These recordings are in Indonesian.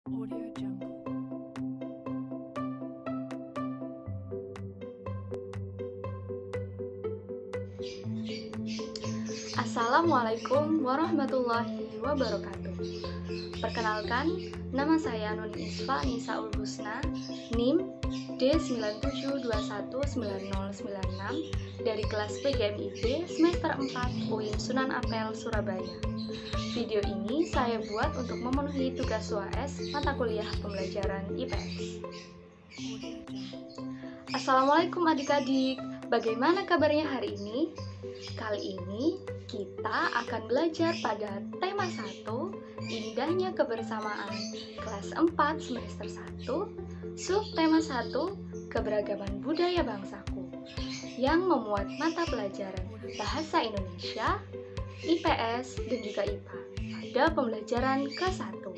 Audio Jungle. Assalamualaikum warahmatullahi wabarakatuh. Perkenalkan, nama saya Nuni Isfa Nisaul Husna, NIM D97219096 dari kelas PGMIB semester 4 UIN Sunan Ampel, Surabaya. Video ini saya buat untuk memenuhi tugas UAS mata kuliah pembelajaran IPS. Assalamualaikum adik-adik, bagaimana kabarnya hari ini? Kali ini kita akan belajar pada tema 1, Indahnya Kebersamaan, kelas 4 semester 1, subtema 1, Keberagaman Budaya Bangsaku, yang memuat mata pelajaran Bahasa Indonesia, IPS, dan juga IPA pada pembelajaran ke-1.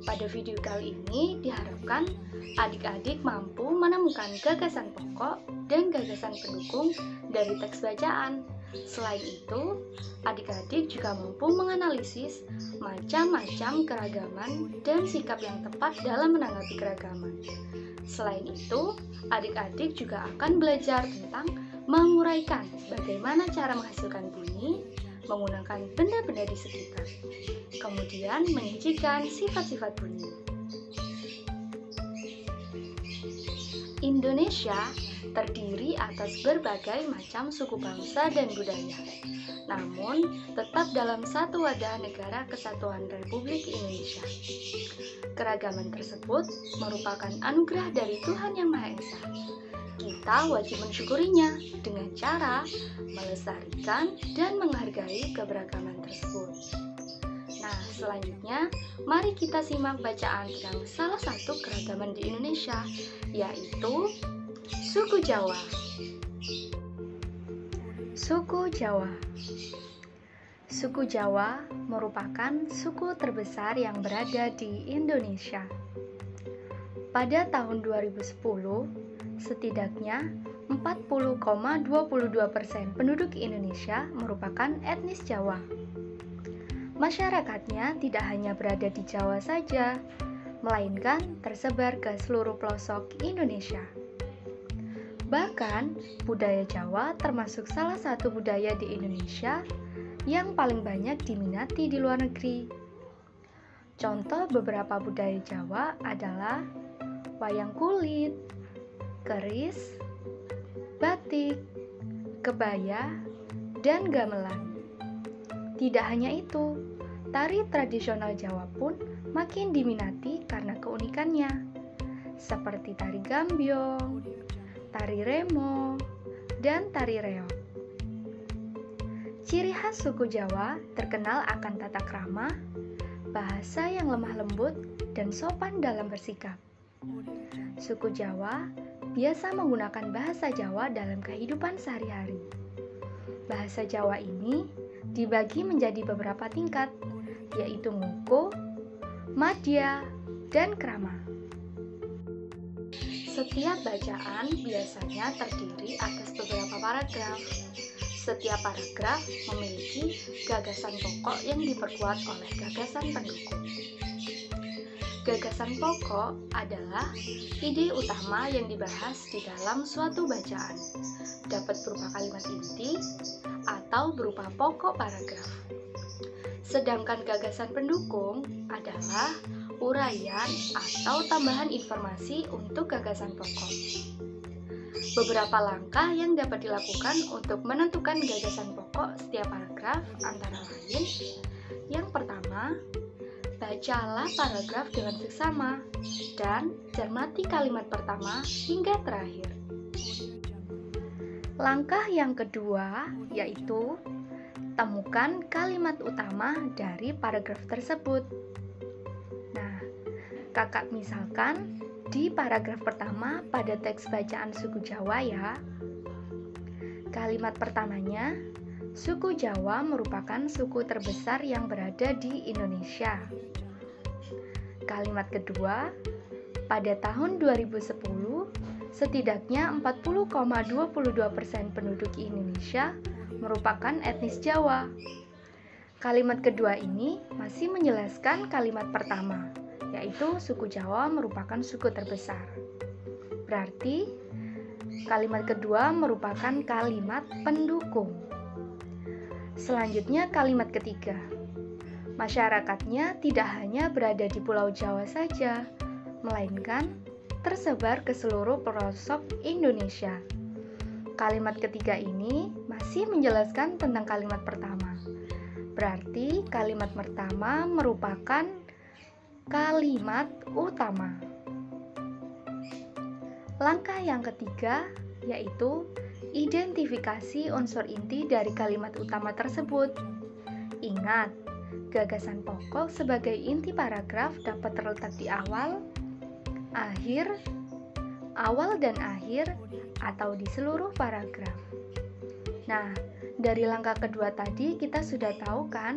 Pada video kali ini diharapkan adik-adik mampu menemukan gagasan pokok dan gagasan pendukung dari teks bacaan. Selain itu, adik-adik juga mampu menganalisis macam-macam keragaman dan sikap yang tepat dalam menanggapi keragaman. Selain itu, adik-adik juga akan belajar tentang menguraikan bagaimana cara menghasilkan bunyi menggunakan benda-benda di sekitar. Kemudian menyajikan sifat-sifat bunyi. Indonesia terdiri atas berbagai macam suku bangsa dan budaya, namun tetap dalam satu wadah negara kesatuan Republik Indonesia. Keragaman tersebut merupakan anugerah dari Tuhan Yang Maha Esa. Kita wajib mensyukurinya dengan cara melestarikan dan menghargai keberagaman tersebut. Nah, selanjutnya, mari kita simak bacaan tentang salah satu keragaman di Indonesia, yaitu suku Jawa. Suku Jawa. Suku Jawa merupakan suku terbesar yang berada di Indonesia. Pada tahun 2010, setidaknya 40,22% penduduk Indonesia merupakan etnis Jawa. Masyarakatnya tidak hanya berada di Jawa saja, melainkan tersebar ke seluruh pelosok Indonesia. Bahkan, budaya Jawa termasuk salah satu budaya di Indonesia yang paling banyak diminati di luar negeri. Contoh beberapa budaya Jawa adalah wayang kulit, keris, batik, kebaya, dan gamelan. Tidak hanya itu, tari tradisional Jawa pun makin diminati karena keunikannya, seperti tari gambyong, tari remo, dan tari reog. Ciri khas suku Jawa terkenal akan tata krama, bahasa yang lemah lembut, dan sopan dalam bersikap. Suku Jawa biasa menggunakan bahasa Jawa dalam kehidupan sehari-hari. Bahasa Jawa ini dibagi menjadi beberapa tingkat, yaitu ngoko, madya, dan krama. Setiap bacaan biasanya terdiri atas beberapa paragraf. Setiap paragraf memiliki gagasan pokok yang diperkuat oleh gagasan pendukung. Gagasan pokok adalah ide utama yang dibahas di dalam suatu bacaan, dapat berupa kalimat inti atau berupa pokok paragraf. Sedangkan gagasan pendukung adalah uraian atau tambahan informasi untuk gagasan pokok. Beberapa langkah yang dapat dilakukan untuk menentukan gagasan pokok setiap paragraf antara lain: yang pertama, bacalah paragraf dengan seksama dan cermati kalimat pertama hingga terakhir. Langkah yang kedua yaitu temukan kalimat utama dari paragraf tersebut. Nah, kakak misalkan di paragraf pertama pada teks bacaan suku Jawa ya. Kalimat pertamanya, suku Jawa merupakan suku terbesar yang berada di Indonesia. Kalimat kedua, pada tahun 2010, setidaknya 40,22% penduduk Indonesia merupakan etnis Jawa. Kalimat kedua ini masih menjelaskan kalimat pertama, yaitu suku Jawa merupakan suku terbesar. Berarti kalimat kedua merupakan kalimat pendukung. Selanjutnya kalimat ketiga. Masyarakatnya tidak hanya berada di Pulau Jawa saja, melainkan tersebar ke seluruh pelosok Indonesia. Kalimat ketiga ini masih menjelaskan tentang kalimat pertama. Berarti kalimat pertama merupakan kalimat utama. Langkah yang ketiga yaitu identifikasi unsur inti dari kalimat utama tersebut. Ingat, gagasan pokok sebagai inti paragraf dapat terletak di awal, akhir, awal dan akhir, atau di seluruh paragraf. Nah, dari langkah kedua tadi kita sudah tahu kan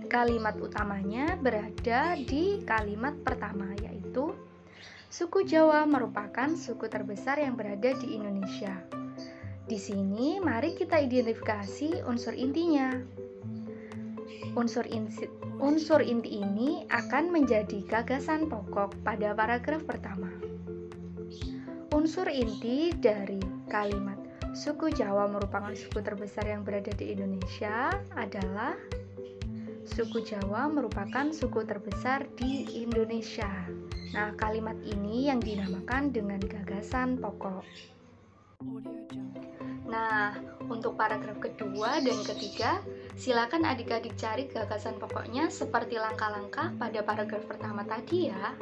kalimat utamanya berada di kalimat pertama, yaitu suku Jawa merupakan suku terbesar yang berada di Indonesia. Di sini mari kita identifikasi unsur intinya. Unsur inti ini akan menjadi gagasan pokok pada paragraf pertama. Unsur inti dari kalimat suku Jawa merupakan suku terbesar yang berada di Indonesia adalah suku Jawa merupakan suku terbesar di Indonesia. Nah, kalimat ini yang dinamakan dengan gagasan pokok. Nah, untuk paragraf kedua dan ketiga, silakan adik-adik cari gagasan pokoknya seperti langkah-langkah pada paragraf pertama tadi ya.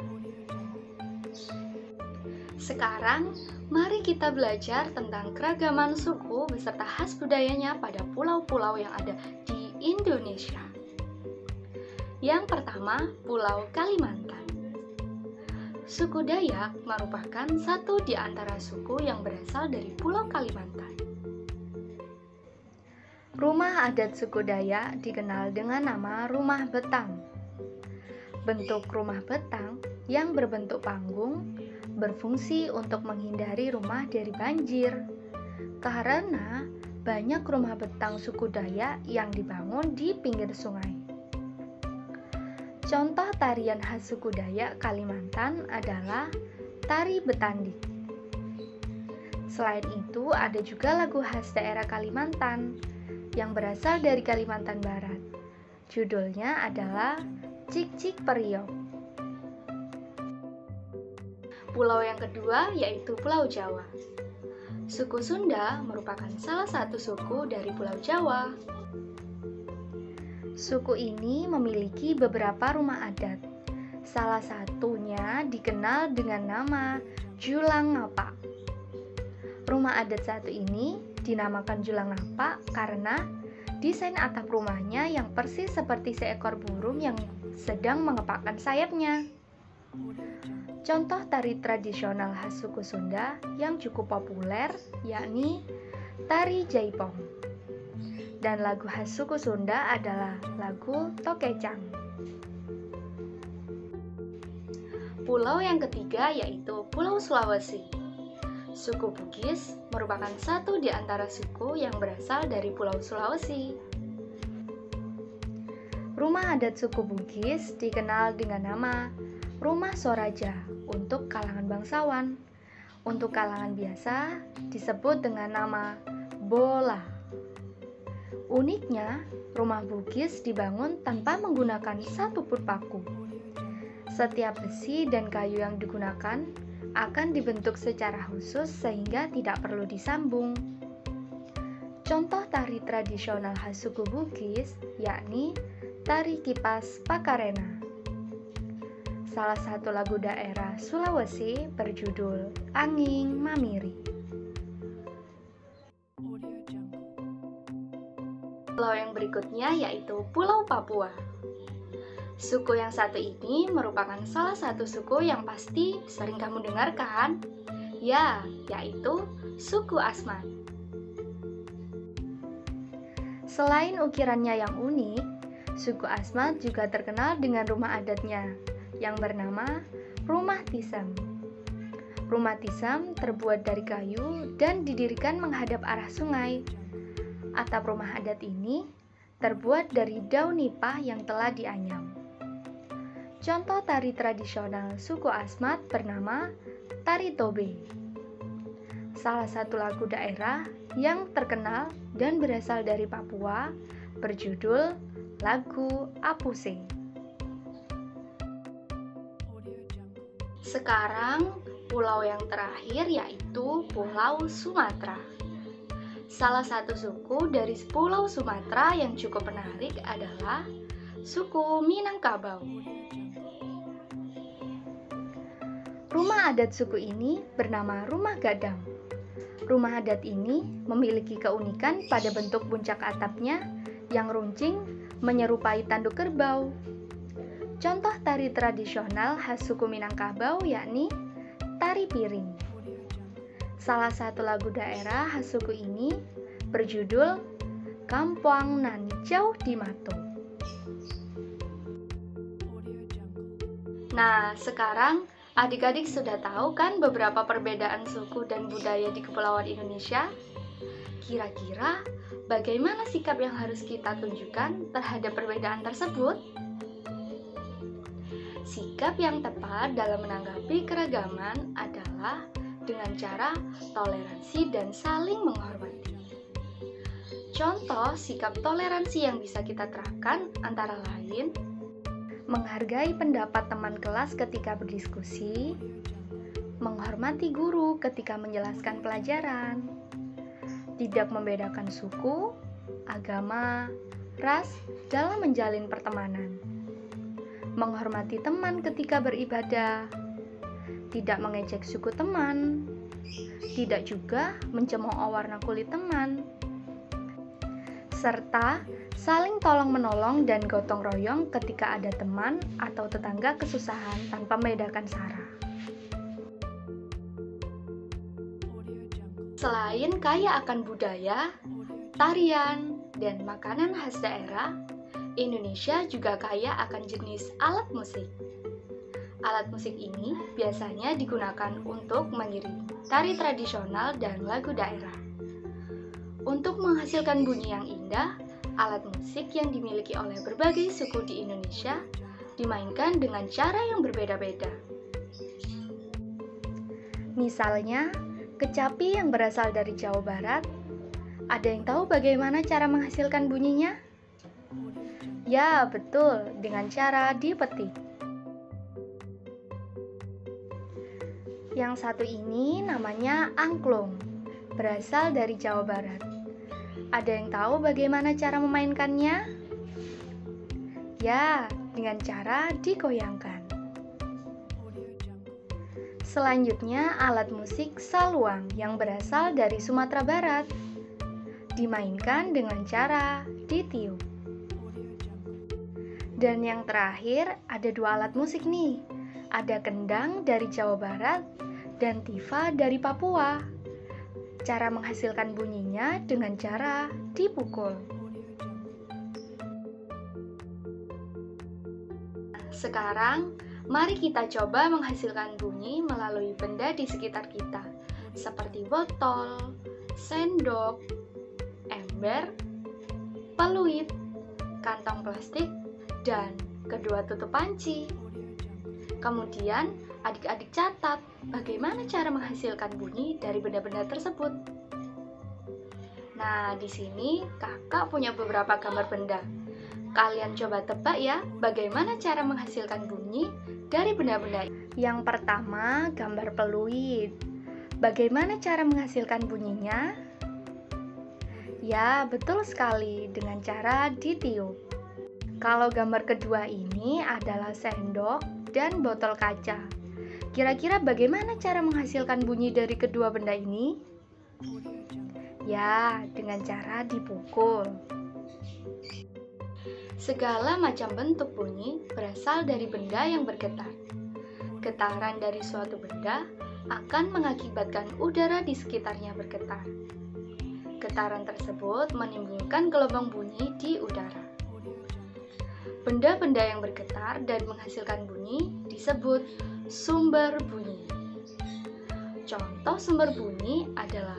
Sekarang, mari kita belajar tentang keragaman suku beserta khas budayanya pada pulau-pulau yang ada di Indonesia. Yang pertama, Pulau Kalimantan. Suku Dayak merupakan satu di antara suku yang berasal dari Pulau Kalimantan. Rumah adat suku Dayak dikenal dengan nama rumah betang. Bentuk rumah betang yang berbentuk panggung berfungsi untuk menghindari rumah dari banjir. Karena banyak rumah betang suku Dayak yang dibangun di pinggir sungai. Contoh tarian khas suku Dayak Kalimantan adalah tari betandik. Selain itu, ada juga lagu khas daerah Kalimantan yang berasal dari Kalimantan Barat. Judulnya adalah Cik Cik Periok. Pulau yang kedua yaitu Pulau Jawa. Suku Sunda merupakan salah satu suku dari Pulau Jawa. Suku ini memiliki beberapa rumah adat. Salah satunya dikenal dengan nama Julang Ngapak. Rumah adat satu ini dinamakan Julang Ngapak karena desain atap rumahnya yang persis seperti seekor burung yang sedang mengepakkan sayapnya. Contoh tari tradisional khas suku Sunda yang cukup populer yakni tari Jaipong. Dan lagu khas suku Sunda adalah lagu Tokecang. Pulau yang ketiga yaitu Pulau Sulawesi. Suku Bugis merupakan satu di antara suku yang berasal dari Pulau Sulawesi. Rumah adat suku Bugis dikenal dengan nama Rumah Soraja untuk kalangan bangsawan. Untuk kalangan biasa disebut dengan nama Bola. Uniknya, rumah Bugis dibangun tanpa menggunakan satupun paku. Setiap besi dan kayu yang digunakan akan dibentuk secara khusus sehingga tidak perlu disambung. Contoh tari tradisional khas suku Bugis yakni tari kipas Pakarena. Salah satu lagu daerah Sulawesi berjudul Anging Mamiri. Pulau yang berikutnya yaitu Pulau Papua. Suku yang satu ini merupakan salah satu suku yang pasti sering kamu dengarkan, yaitu suku Asmat. Selain ukirannya yang unik, suku Asmat juga terkenal dengan rumah adatnya yang bernama Rumah Tisam. Rumah Tisam terbuat dari kayu dan didirikan menghadap arah sungai. Atap rumah adat ini terbuat dari daun nipah yang telah dianyam. Contoh tari tradisional suku Asmat bernama Tari Tobe. Salah satu lagu daerah yang terkenal dan berasal dari Papua berjudul lagu Apuse. Sekarang, pulau yang terakhir yaitu Pulau Sumatera. Salah satu suku dari Pulau Sumatera yang cukup menarik adalah suku Minangkabau. Rumah adat suku ini bernama Rumah Gadang. Rumah adat ini memiliki keunikan pada bentuk puncak atapnya yang runcing menyerupai tanduk kerbau. Contoh tari tradisional khas suku Minangkabau yakni tari piring. Salah satu lagu daerah khas suku ini berjudul Kampuang Nan Jauh di Mato. Nah, sekarang adik-adik sudah tahu kan beberapa perbedaan suku dan budaya di Kepulauan Indonesia? Kira-kira bagaimana sikap yang harus kita tunjukkan terhadap perbedaan tersebut? Sikap yang tepat dalam menanggapi keragaman adalah dengan cara toleransi dan saling menghormati. Contoh sikap toleransi yang bisa kita terapkan antara lain menghargai pendapat teman kelas ketika berdiskusi, menghormati guru ketika menjelaskan pelajaran, tidak membedakan suku, agama, ras dalam menjalin pertemanan, menghormati teman ketika beribadah, tidak mengejek suku teman, tidak juga mencemooh warna kulit teman, serta saling tolong-menolong dan gotong royong ketika ada teman atau tetangga kesusahan tanpa membedakan sara. Selain kaya akan budaya, tarian, dan makanan khas daerah, Indonesia juga kaya akan jenis alat musik. Alat musik ini biasanya digunakan untuk mengiringi tari tradisional dan lagu daerah. Untuk menghasilkan bunyi yang indah, alat musik yang dimiliki oleh berbagai suku di Indonesia dimainkan dengan cara yang berbeda-beda. Misalnya, kecapi yang berasal dari Jawa Barat. Ada yang tahu bagaimana cara menghasilkan bunyinya? Ya, betul, dengan cara dipetik. Yang satu ini namanya angklung, berasal dari Jawa Barat. Ada yang tahu bagaimana cara memainkannya? Ya, dengan cara digoyangkan. Selanjutnya, alat musik saluang yang berasal dari Sumatera Barat. Dimainkan dengan cara ditiup. Dan yang terakhir, ada dua alat musik nih. Ada kendang dari Jawa Barat dan tifa dari Papua. Cara menghasilkan bunyinya dengan cara dipukul. Sekarang, mari kita coba menghasilkan bunyi melalui benda di sekitar kita, seperti botol, sendok, ember, peluit, kantong plastik, dan kedua tutup panci. Kemudian, adik-adik catat bagaimana cara menghasilkan bunyi dari benda-benda tersebut. Nah, di sini kakak punya beberapa gambar benda. Kalian coba tebak ya, bagaimana cara menghasilkan bunyi dari benda-benda. Yang pertama, gambar peluit. Bagaimana cara menghasilkan bunyinya? Ya, betul sekali, dengan cara ditiup. Kalau gambar kedua ini adalah sendok dan botol kaca. Kira-kira bagaimana cara menghasilkan bunyi dari kedua benda ini? Ya, dengan cara dipukul. Segala macam bentuk bunyi berasal dari benda yang bergetar. Getaran dari suatu benda akan mengakibatkan udara di sekitarnya bergetar. Getaran tersebut menimbulkan gelombang bunyi di udara. Benda-benda yang bergetar dan menghasilkan bunyi disebut sumber bunyi. Contoh sumber bunyi adalah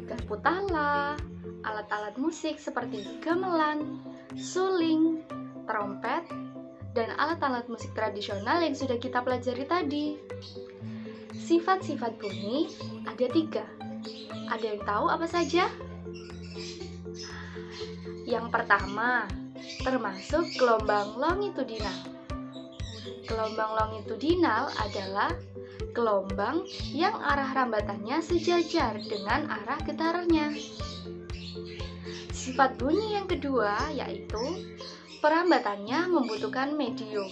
garpu tala, alat-alat musik seperti gamelan, suling, trompet, dan alat-alat musik tradisional yang sudah kita pelajari tadi. Sifat-sifat bunyi ada 3. Ada yang tahu apa saja? Yang pertama, termasuk gelombang longitudinal. Gelombang longitudinal adalah gelombang yang arah rambatannya sejajar dengan arah getarannya. Sifat bunyi yang kedua yaitu perambatannya membutuhkan medium,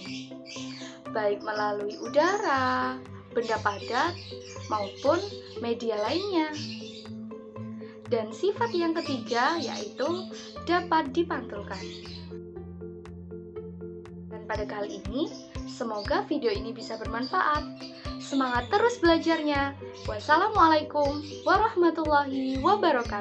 baik melalui udara, benda padat, maupun media lainnya. Dan sifat yang ketiga yaitu dapat dipantulkan. Dan pada kali ini, semoga video ini bisa bermanfaat. Semangat terus belajarnya. Wassalamualaikum warahmatullahi wabarakatuh.